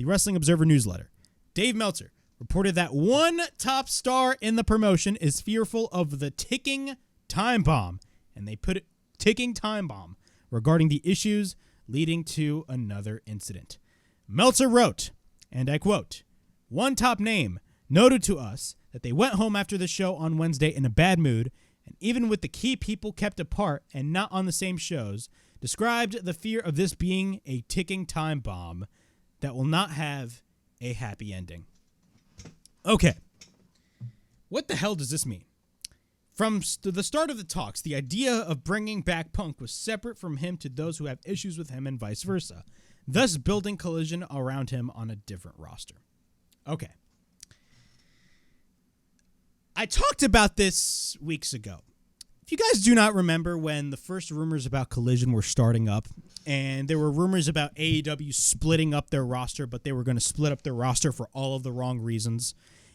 the Wrestling Observer newsletter. Dave Meltzer reported that one top star in the promotion is fearful of the ticking time bomb, and they put it ticking time bomb regarding the issues leading to another incident. Meltzer wrote, and I quote, "One top name noted to us that they went home after the show on Wednesday in a bad mood, and even with the key people kept apart and not on the same shows, described the fear of this being a ticking time bomb that will not have a happy ending." Okay. What the hell does this mean? From the start of the talks, the idea of bringing back Punk was separate from him to those who have issues with him and vice versa, thus building collision around him on a different roster. Okay. I talked about this weeks ago. If you guys do not remember when the first rumors about Collision were starting up, and there were rumors about AEW splitting up their roster, but they were going to split up their roster for all of the wrong reasons.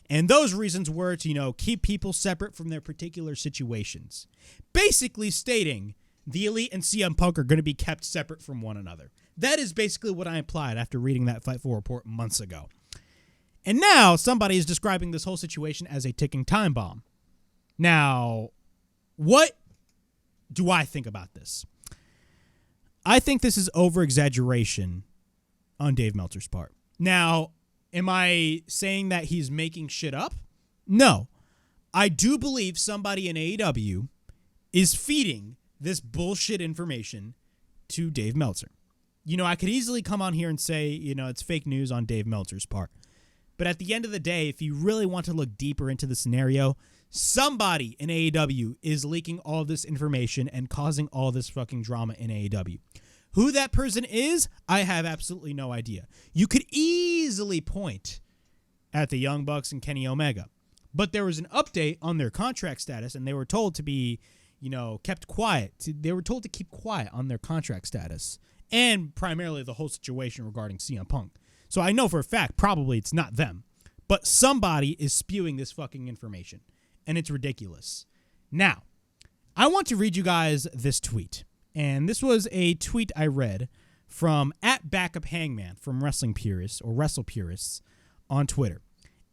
And those reasons were to, keep people separate from their particular situations. Basically stating the Elite and CM Punk are going to be kept separate from one another. That is basically what I implied after reading that Fightful report months ago. And now somebody is describing this whole situation as a ticking time bomb. Now, what do I think about this? I think this is over-exaggeration on Dave Meltzer's part. Now, am I saying that he's making shit up? No. I do believe somebody in AEW is feeding this bullshit information to Dave Meltzer. I could easily come on here and say, it's fake news on Dave Meltzer's part. But at the end of the day, if you really want to look deeper into the scenario, somebody in AEW is leaking all this information and causing all this fucking drama in AEW. Who that person is, I have absolutely no idea. You could easily point at the Young Bucks and Kenny Omega. But there was an update on their contract status, and they were told to be, kept quiet. They were told to keep quiet on their contract status, and primarily the whole situation regarding CM Punk. So I know for a fact probably it's not them. But somebody is spewing this fucking information, and it's ridiculous. Now, I want to read you guys this tweet. And this was a tweet I read from @BackupHangman from Wrestling Purists or Wrestle Purists on Twitter.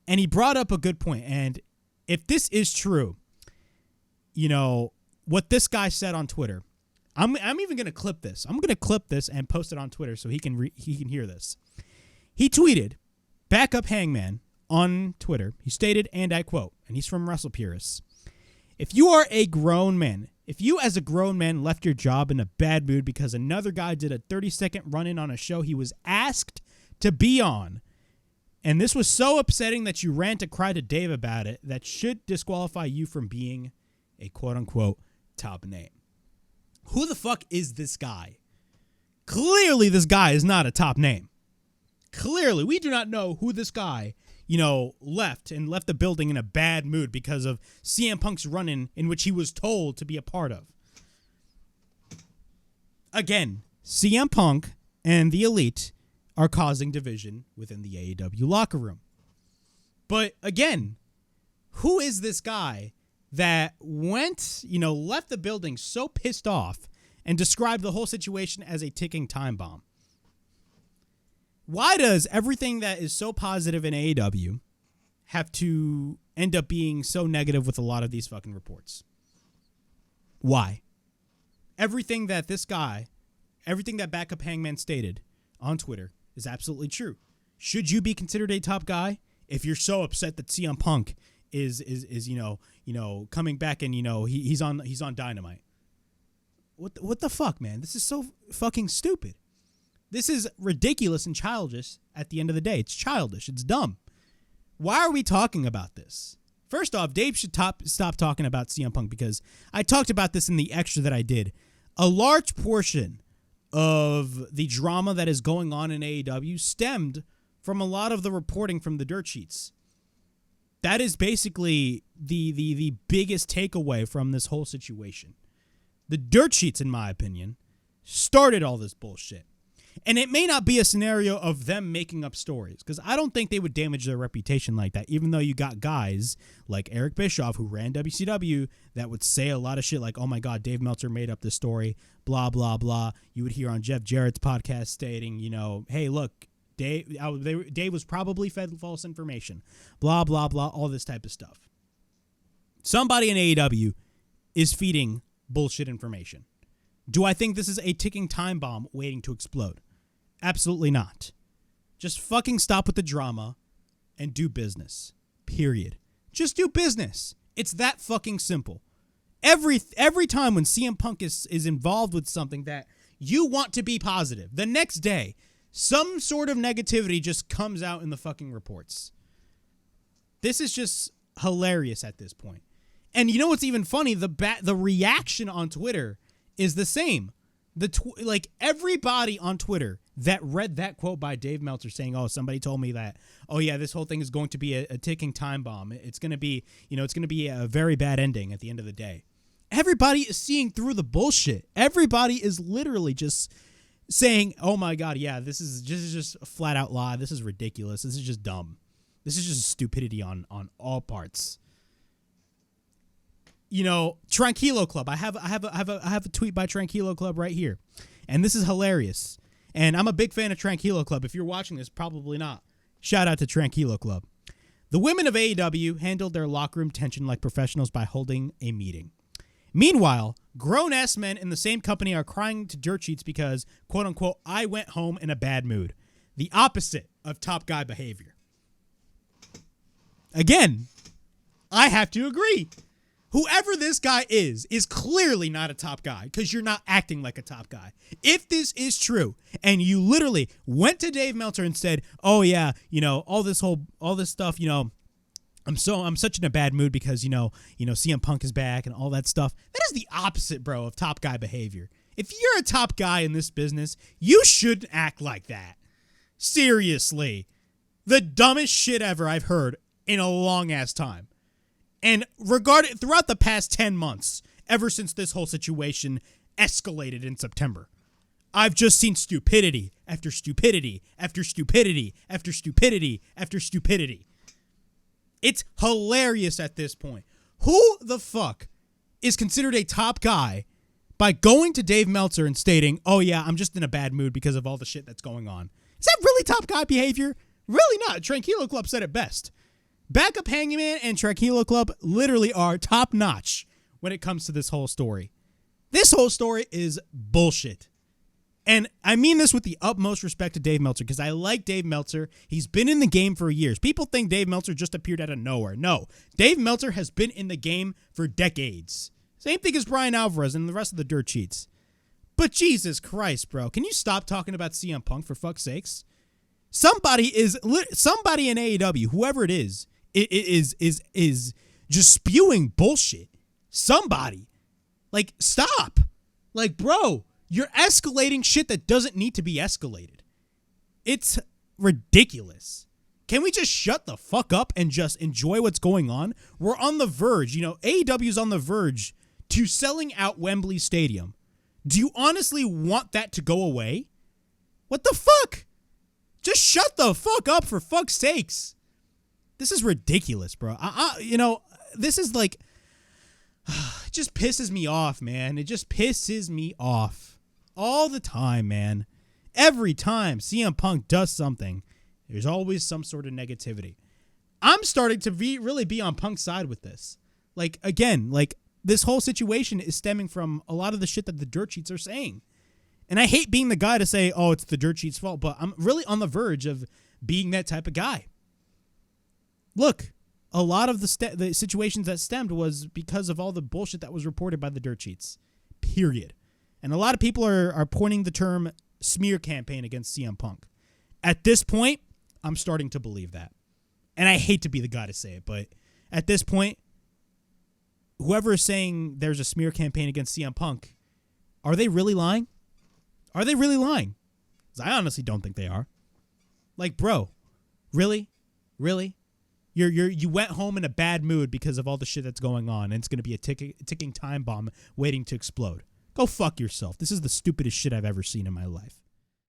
And he brought up a good point. And if this is true, what this guy said on Twitter, I'm even going to clip this. I'm going to clip this and post it on Twitter so he can hear this. He tweeted, @BackupHangman on Twitter. He stated, and I quote, and he's from Wrestle Purists, "If you are a grown man, if you as a grown man left your job in a bad mood because another guy did a 30-second run-in on a show he was asked to be on, and this was so upsetting that you ran to cry to Dave about it, that should disqualify you from being a quote-unquote top name." Who the fuck is this guy? Clearly this guy is not a top name. Clearly, we do not know who this guy left the building in a bad mood because of CM Punk's run-in in which he was told to be a part of. Again, CM Punk and the Elite are causing division within the AEW locker room. But again, who is this guy that left the building so pissed off and described the whole situation as a ticking time bomb? Why does everything that is so positive in AEW have to end up being so negative with a lot of these fucking reports? Why? Everything that Backup Hangman stated on Twitter is absolutely true. Should you be considered a top guy if you're so upset that CM Punk is coming back and he's on Dynamite? What the fuck, man? This is so fucking stupid. This is ridiculous and childish at the end of the day. It's childish. It's dumb. Why are we talking about this? First off, Dave should stop talking about CM Punk because I talked about this in the extra that I did. A large portion of the drama that is going on in AEW stemmed from a lot of the reporting from the dirt sheets. That is basically the biggest takeaway from this whole situation. The dirt sheets, in my opinion, started all this bullshit. And it may not be a scenario of them making up stories, because I don't think they would damage their reputation like that, even though you got guys like Eric Bischoff, who ran WCW, that would say a lot of shit like, oh my God, Dave Meltzer made up this story, blah, blah, blah. You would hear on Jeff Jarrett's podcast stating, hey, look, Dave was probably fed false information. Blah, blah, blah, all this type of stuff. Somebody in AEW is feeding bullshit information. Do I think this is a ticking time bomb waiting to explode? Absolutely not. Just fucking stop with the drama and do business. Period. Just do business. It's that fucking simple. Every time when CM Punk is involved with something that you want to be positive, the next day, some sort of negativity just comes out in the fucking reports. This is just hilarious at this point. And you know what's even funny? The reaction on Twitter is the same. Like everybody on Twitter that read that quote by Dave Meltzer saying, "Oh, somebody told me that. Oh yeah, this whole thing is going to be a ticking time bomb. It's going to be, it's going to be a very bad ending at the end of the day." Everybody is seeing through the bullshit. Everybody is literally just saying, "Oh my God, yeah, this is just a flat out lie. This is ridiculous. This is just dumb. This is just stupidity on all parts." Tranquilo Club. I have a tweet by Tranquilo Club right here, and this is hilarious. And I'm a big fan of Tranquilo Club. If you're watching this, probably not. Shout out to Tranquilo Club. The women of AEW handled their locker room tension like professionals by holding a meeting. Meanwhile, grown-ass men in the same company are crying to dirt sheets because, quote-unquote, I went home in a bad mood. The opposite of top guy behavior. Again, I have to agree. Whoever this guy is clearly not a top guy because you're not acting like a top guy. If this is true and you literally went to Dave Meltzer and said, "Oh yeah, all this stuff, I'm such in a bad mood because CM Punk is back and all that stuff." That is the opposite, bro, of top guy behavior. If you're a top guy in this business, you shouldn't act like that. Seriously. The dumbest shit ever I've heard in a long ass time. And throughout the past 10 months, ever since this whole situation escalated in September, I've just seen stupidity after stupidity after stupidity after stupidity after stupidity. It's hilarious at this point. Who the fuck is considered a top guy by going to Dave Meltzer and stating, "Oh yeah, I'm just in a bad mood because of all the shit that's going on"? Is that really top guy behavior? Really not. Tranquilo Club said it best. Backup Hangman and Tranquilo Club literally are top notch when it comes to this whole story. This whole story is bullshit. And I mean this with the utmost respect to Dave Meltzer because I like Dave Meltzer. He's been in the game for years. People think Dave Meltzer just appeared out of nowhere. No, Dave Meltzer has been in the game for decades. Same thing as Brian Alvarez and the rest of the dirt sheets. But Jesus Christ, bro, can you stop talking about CM Punk for fuck's sakes? Somebody in AEW, whoever it is just spewing bullshit. Somebody. Like, stop. Like, bro, you're escalating shit that doesn't need to be escalated. It's ridiculous. Can we just shut the fuck up and just enjoy what's going on? We're on the verge. AEW's on the verge to selling out Wembley Stadium. Do you honestly want that to go away? What the fuck? Just shut the fuck up for fuck's sakes. This is ridiculous, bro. This is like, it just pisses me off, man. It just pisses me off all the time, man. Every time CM Punk does something, there's always some sort of negativity. I'm starting to really be on Punk's side with this. Like, again, this whole situation is stemming from a lot of the shit that the dirt sheets are saying. And I hate being the guy to say, "Oh, it's the dirt sheets' fault," but I'm really on the verge of being that type of guy. Look, a lot of the situations that stemmed was because of all the bullshit that was reported by the dirt sheets. Period. And a lot of people are pointing the term smear campaign against CM Punk. At this point, I'm starting to believe that. And I hate to be the guy to say it, but at this point, whoever is saying there's a smear campaign against CM Punk, are they really lying? Are they really lying? 'Cause I honestly don't think they are. Like, bro, really? Really? You went home in a bad mood because of all the shit that's going on, and it's going to be a ticking time bomb waiting to explode. Go fuck yourself. This is the stupidest shit I've ever seen in my life.